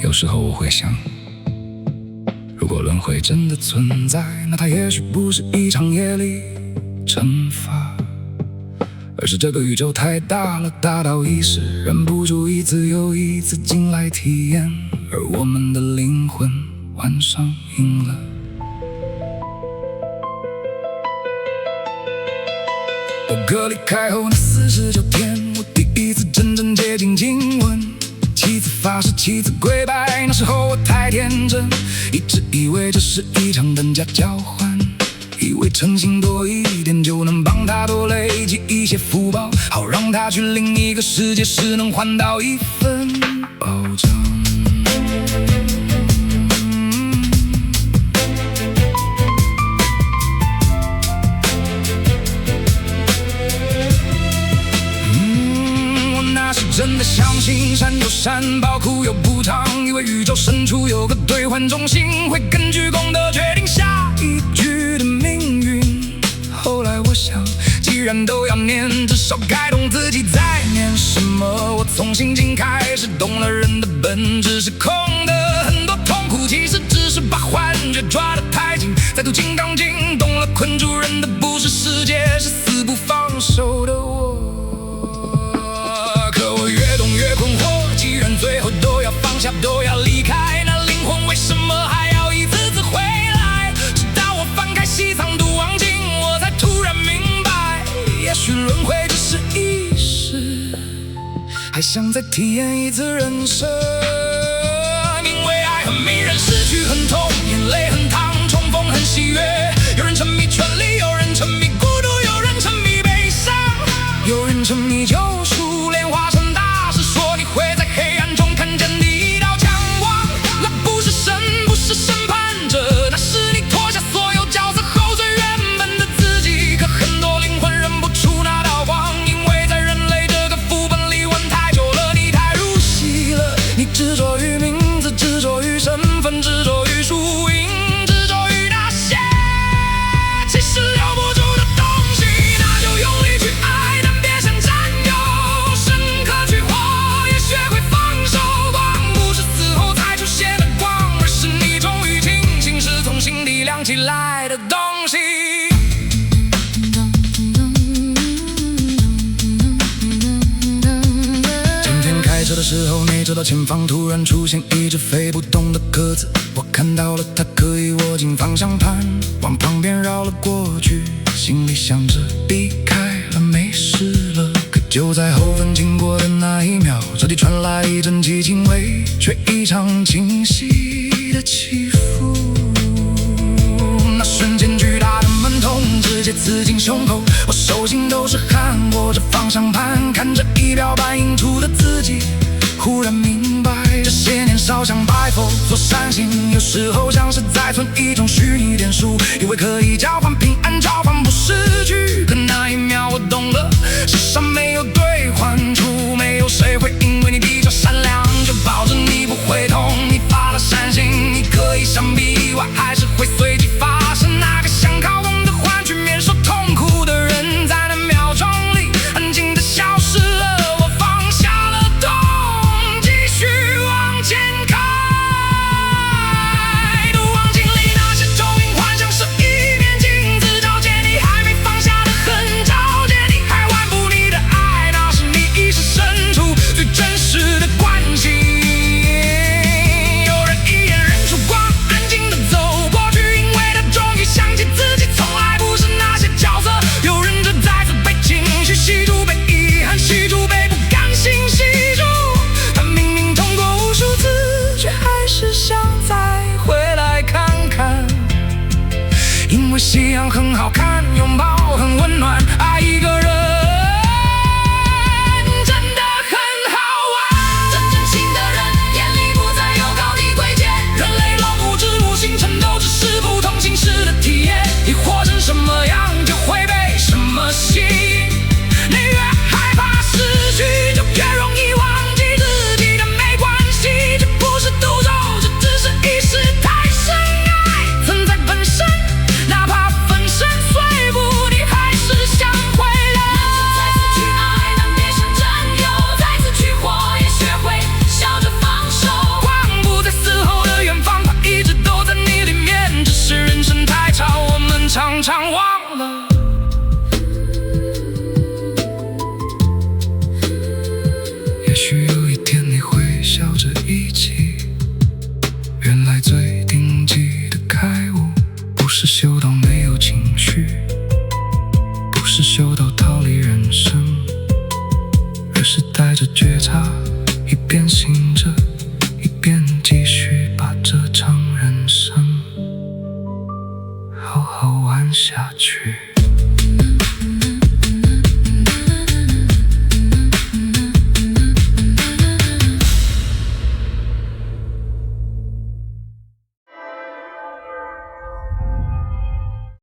有时候我会想，如果轮回真的存在，那它也许不是一场业力惩罚，而是这个宇宙太大了，大到意识忍不住一次又一次进来体验，而我们的灵魂玩上瘾了。我哥离开后那49天，我第一次真正接近经文，7次发誓7次跪拜，那时候我太天真，一直以为这是一场等价交换，以为诚心多一点就能帮他多累积一些福报，好让他去另一个世界时能换到一份保障。真的相信山有山报，苦有补偿，以为宇宙深处有个兑换中心，会根据功德决定下一句的命运。后来我想，既然都要念，至少该懂自己在念什么。我从心境开始懂了，人的本质是空的，很多痛苦其实只是把幻觉抓得太紧。再读金刚经，懂了困住人的不是世界，是死不放手的我。最后都要放下，都要离开，那灵魂为什么还要一次次回来？直到我翻开西藏度亡经，我才突然明白，也许轮回只是一时，还想再体验一次人生。因为爱很迷人，失去很痛，眼泪很烫，重逢很喜悦。有人沉迷权力，有人沉迷孤独，有人沉迷悲伤，有人沉迷救赎，莲花生大师说你会在黑暗中看见第一道强光，那不是神，不是审判者，那是你脱下所有角色后最原本的自己。可很多灵魂认不出那道光，因为在人类这个副本里玩太久了，你太入戏了。你执着于名字，执着于身份，执着于输赢，执着于那些其实留不住的东西，那就用力去爱，但别想占有，深刻去活，也学会放手。光不是死后才出现的光，而是你终于清醒时从心底亮起来的东西。今天开车的时候，没知道前方突然出现一只飞不动的鸽子，我看到了它可以握紧方向盘，往旁边绕了过去，心里想着避开了没事了。可就在后分经过的那一秒，这里传来一阵寂静微却异常清晰的起伏，那瞬间巨大的闷痛直接刺进胸口，我手心都是汗，握着方向盘，看着仪表板映出的自己，忽然明白这些年少像白佛所善行，有时候像是在存一种虚拟点数，以为可以交换平安，交换不失去。可那一秒我懂了，世上没有兑换处，没有谁会因为你比较善良就保证你不会痛。你发了善心，你可以想必意外还是会随即发生。那个想靠功的换取免受痛苦的人，在那秒钟里安静的消失了。我放下了痛，继续往前开。度忘经历那些投影幻想是一面镜子，照见你还没放下的恨，照见你还玩不腻的爱，那是你意识深处最真实的关系。有人一眼认出光，安静的走过去，因为他终于想起自己从来不是那些角色。有人就再次被情绪吸住，被遗憾吸住，被不甘心吸住。他明明痛过无数次，却还是想再回来看看，因为夕阳很好看，拥抱很温暖，爱一个人真的很好玩。真正信的人眼里不再有高低贵贱，人类若无知无星辰都只是不同形式的体验，你活成什么样就会被什么吸引，你越害怕失去就越容易忘记自己，但没关系，这不是诅咒，这只是一时太深爱存在本身，哪怕粉身碎骨你还是边醒着，一边继续把这场人生好好玩下去。